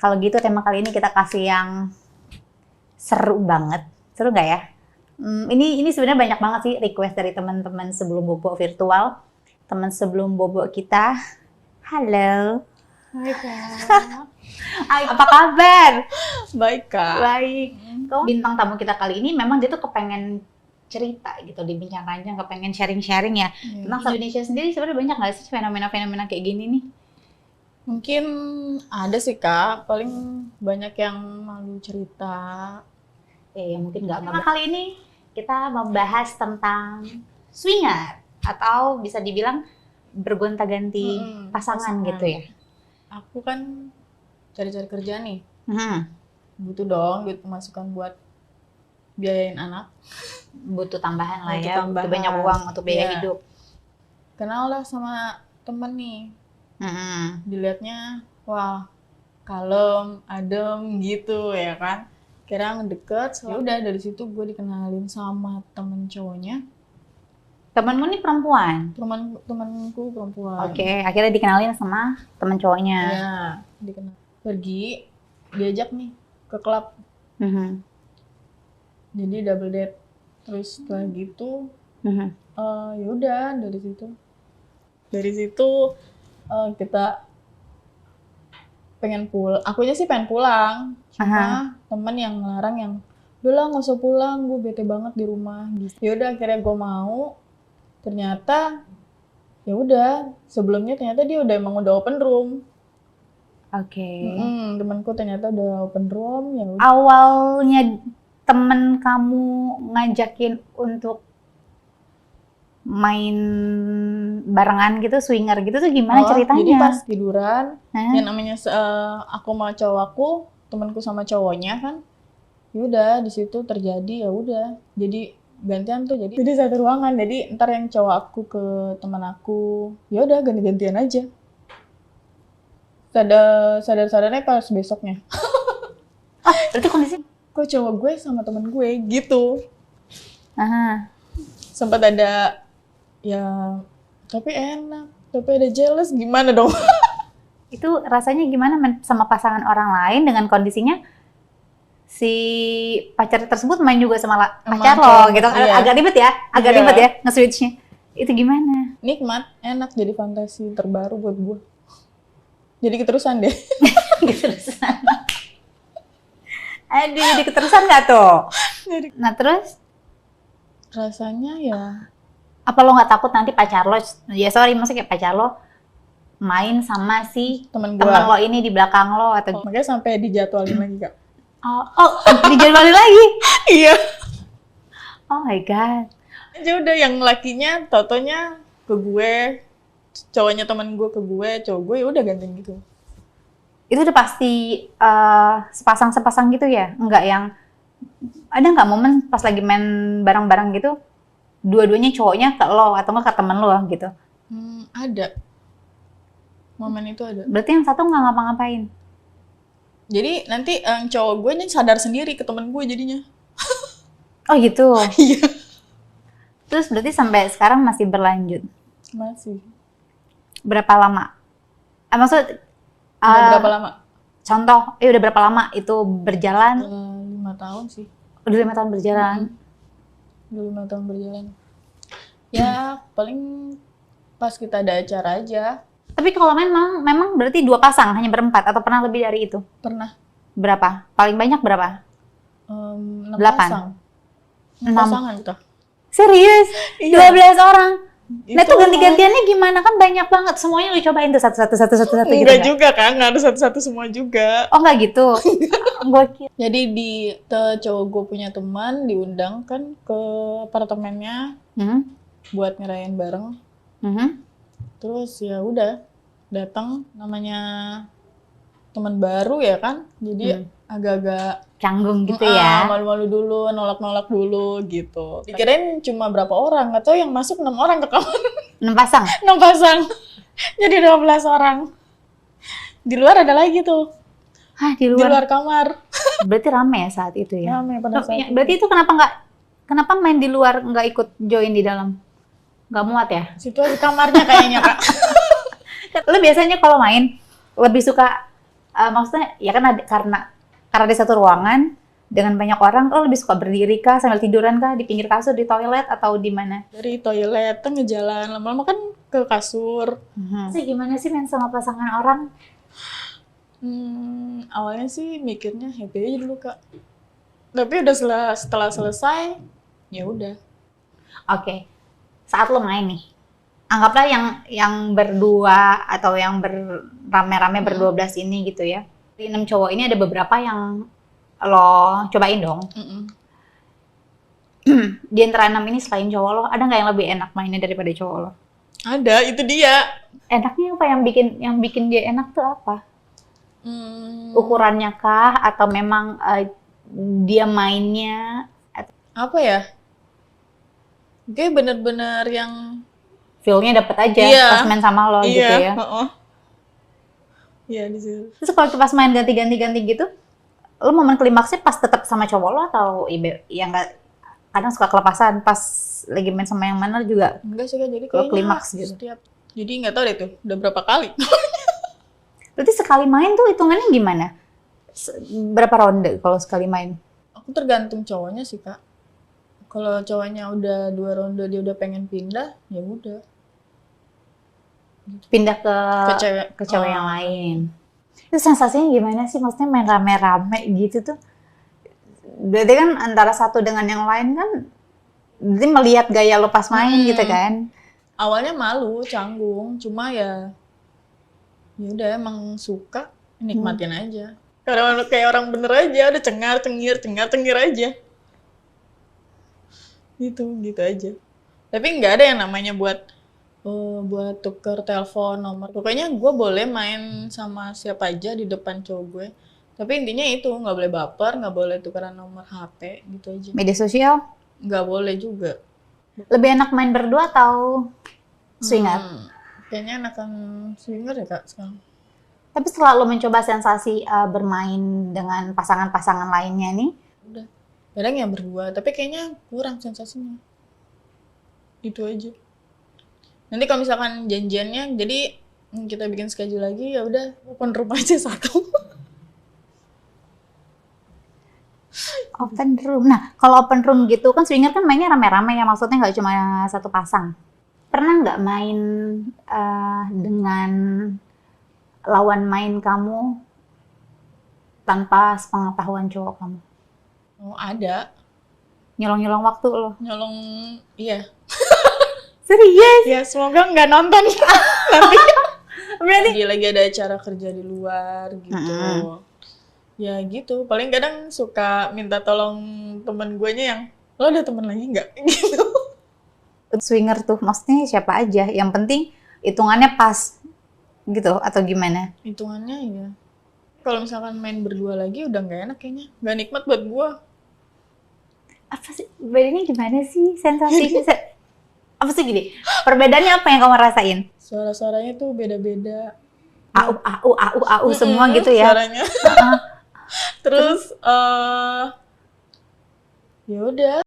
Kalau gitu tema kali ini kita kasih yang seru banget. Seru nggak ya? Ini sebenarnya banyak banget sih request dari teman-teman sebelum bobo virtual. Teman sebelum bobo kita. Halo. Hai Kak. Apa kabar? Baik Kak. Baik. Bintang tamu kita kali ini memang dia tuh kepengen cerita gitu di Bincang Ranjang, kepengen sharing-sharing ya. Tentang Indonesia sendiri sebenarnya banyak nggak sih fenomena-fenomena kayak gini nih? Mungkin ada sih Kak, paling banyak yang malu cerita. Ya mungkin nggak. Nah, kali ini kita membahas tentang swinger atau bisa dibilang bergonta-ganti pasangan gitu ya. Aku kan cari-cari kerja nih, Hmm. butuh dong duit pemasukan buat biayain anak. Butuh tambahan lah Butuh ya, tambahan. butuh banyak uang untuk biaya Iya. hidup. Kenal lah sama temen nih, dilihatnya wah kalem, adem gitu ya kan. Kira ngedeket, ya udah dari situ gue dikenalin sama temen cowoknya. Temenmu nih perempuan? Temanku perempuan. Oke, akhirnya dikenalin sama temen cowoknya. Iya, dikenal. Pergi, diajak nih ke klub. Mhm. Jadi double date. Terus setelah gitu, Mhm. ya udah dari situ. Dari situ kita pengen pulang. Akunya sih pengen pulang. Cuma temen yang ngelarang yang, udah lah nggak usah pulang, gue bete banget di rumah. Gitu. Ya udah akhirnya gue mau. Ternyata ya udah sebelumnya ternyata dia udah open room. Oke. Temanku ternyata udah open room. Ya udah. Awalnya temen kamu ngajakin untuk main barengan gitu, swinger gitu tuh gimana ceritanya? Jadi pas tiduran, yang namanya aku sama cowok aku, temanku sama cowoknya kan, ya udah di situ terjadi ya udah. Jadi gantian tuh jadi satu ruangan. Jadi ntar yang cowok aku ke teman aku, ya udah ganti-gantian aja. Sadar-sadarnya pas besoknya. Berarti kondisi Kok cowok gue sama temen gue gitu. Sempat ada ya tapi enak, tapi ada jealous gimana dong? itu rasanya gimana sama pasangan orang lain dengan kondisinya si pacar tersebut main juga sama pacar lo gitu. Iya. Agak ribet ya nge-switch-nya. Itu gimana? Nikmat, enak, jadi fantasi terbaru buat gue. Jadi keterusan deh. Keterusan. Aduh, jadi keterusan nggak tuh? Nah terus? Rasanya ya... Apa lo nggak takut nanti pacar lo, ya sorry maksudnya kayak pacar lo main sama si temen lo ini di belakang lo atau... Makanya sampai dijadwalin lagi Kak. Oh, dijadwalin lagi? Iya. Oh my god. Ya udah yang lakinya, totonya ke gue, cowoknya temen gue ke gue, cowok gue ya udah gantiin gitu. Itu udah pasti sepasang-sepasang gitu ya? Enggak yang... Ada nggak momen pas lagi main bareng-bareng gitu, dua-duanya cowoknya ke lo atau nggak ke temen lo gitu? Ada. Momen itu ada. Berarti yang satu nggak ngapa-ngapain? Jadi nanti cowok gue nih sadar sendiri ke temen gue jadinya. Oh gitu? Iya. Terus berarti sampai sekarang masih berlanjut? Masih. Berapa lama? Maksud... berapa lama? Contoh, udah berapa lama itu berjalan? 5 tahun sih. Udah 5 tahun berjalan? Udah 5 tahun berjalan. Ya, paling pas kita ada acara aja. Tapi kalau memang berarti 2 pasang, hanya berempat atau pernah lebih dari itu? Pernah. Berapa? Paling banyak berapa? 6 8? pasang. 6 pasangan kita. Serius? Iya. 12 orang? Nah itu ganti-gantiannya gimana? Kan banyak banget, semuanya lu cobain tuh satu-satu gitu. Enggak juga kan, nggak ada satu-satu semua juga. Oh nggak gitu? Gua kira. Jadi cowok gue punya teman diundang kan ke apartemennya buat ngerayain bareng. Terus ya udah datang, namanya teman baru ya kan, jadi agak-agak canggung gitu ya. Malu-malu dulu, nolak-nolak dulu gitu. Dikirain cuma berapa orang, nggak tahu yang masuk 6 orang ke kamar. 6 pasang? 6 pasang. Jadi 12 orang. Di luar ada lagi tuh. Hah, di Di luar kamar. Berarti rame ya saat itu ya? Rame pada saat itu. Berarti itu kenapa main di luar nggak ikut join di dalam? Nggak muat ya? Situasi kamarnya kayaknya Kak. Lu biasanya kalau main lebih suka maksudnya ya kan karena di satu ruangan dengan banyak orang, lo lebih suka berdiri kah sambil tiduran kah di pinggir kasur, di toilet atau di mana? Dari toilet tengah jalan, lama-lama kan ke kasur. Sih gimana sih main sama pasangan orang? Awalnya sih mikirnya happy aja dulu Kak. Tapi udah setelah selesai, ya udah. Oke, saat lo main nih, anggaplah yang berdua atau yang rame-rame ber-12 ini gitu ya. Di 6 cowok ini ada beberapa yang lo cobain dong. Di antara 6 ini selain cowok lo, ada nggak yang lebih enak mainnya daripada cowok lo? Ada, itu dia. Enaknya apa yang bikin dia enak tuh apa? Ukurannya kah atau memang dia mainnya? Apa ya? Kayak bener-bener yang Feel-nya dapet aja pas main sama lo gitu ya. Iya di situ. Terus kalau pas main ganti-ganti gitu, lo momen klimaksnya pas tetap sama cowok lo atau ya nggak, kadang suka kelepasan pas lagi main sama yang mana juga? Enggak sih Kak, jadi Kalau kayaknya klimaks gitu. Jadi nggak tahu deh tuh udah berapa kali. Berarti sekali main tuh hitungannya gimana? Berapa ronde kalau sekali main? Aku tergantung cowoknya sih Kak. Kalau cowoknya udah 2 ronde dia udah pengen pindah, ya udah. Pindah Ke cewek yang lain. Itu sensasinya gimana sih? Maksudnya main rame-rame gitu tuh. Berarti kan antara satu dengan yang lain kan, berarti melihat gaya lo pas main gitu kan? Awalnya malu, canggung, cuma ya udah emang suka, nikmatin aja. Karena kayak orang bener aja, udah cengar-cengir aja. Gitu aja. Tapi nggak ada yang namanya buat tuker telepon nomor. Pokoknya gue boleh main sama siapa aja di depan cowok gue. Tapi intinya itu, nggak boleh baper, nggak boleh tukeran nomor HP, gitu aja. Media sosial? Nggak boleh juga. Lebih enak main berdua atau swinger? Kayaknya enakan swinger ya Kak sekarang. Tapi setelah lo mencoba sensasi bermain dengan pasangan-pasangan lainnya nih, Udah. Kadang ya berdua, tapi kayaknya kurang sensasinya. Itu aja. Nanti kalau misalkan janjiannya, jadi kita bikin schedule lagi, ya udah open room aja satu. open room. Nah, kalau open room gitu kan swinger kan mainnya rame-rame ya, maksudnya nggak cuma satu pasang. Pernah nggak main dengan lawan main kamu tanpa sepengetahuan cowok kamu? Oh, ada. Nyolong-nyolong waktu lo? Nyolong, iya. Serius? Ya, semoga nggak nonton. Nanti Berarti dia lagi ada acara kerja di luar, gitu. Ya gitu, paling kadang suka minta tolong temen guenya yang, lo ada temen lagi nggak? Gitu. swinger tuh maksudnya siapa aja, yang penting hitungannya pas gitu atau gimana? Hitungannya ya. Kalau misalkan main berdua lagi udah nggak enak kayaknya, nggak nikmat buat gua. Apa sih bedanya, gimana sih sensasinya? Apa sih gini? Perbedaannya apa yang kamu rasain? Suara-suaranya tuh beda-beda. Au semua gitu ya? Suaranya. Terus ya udah.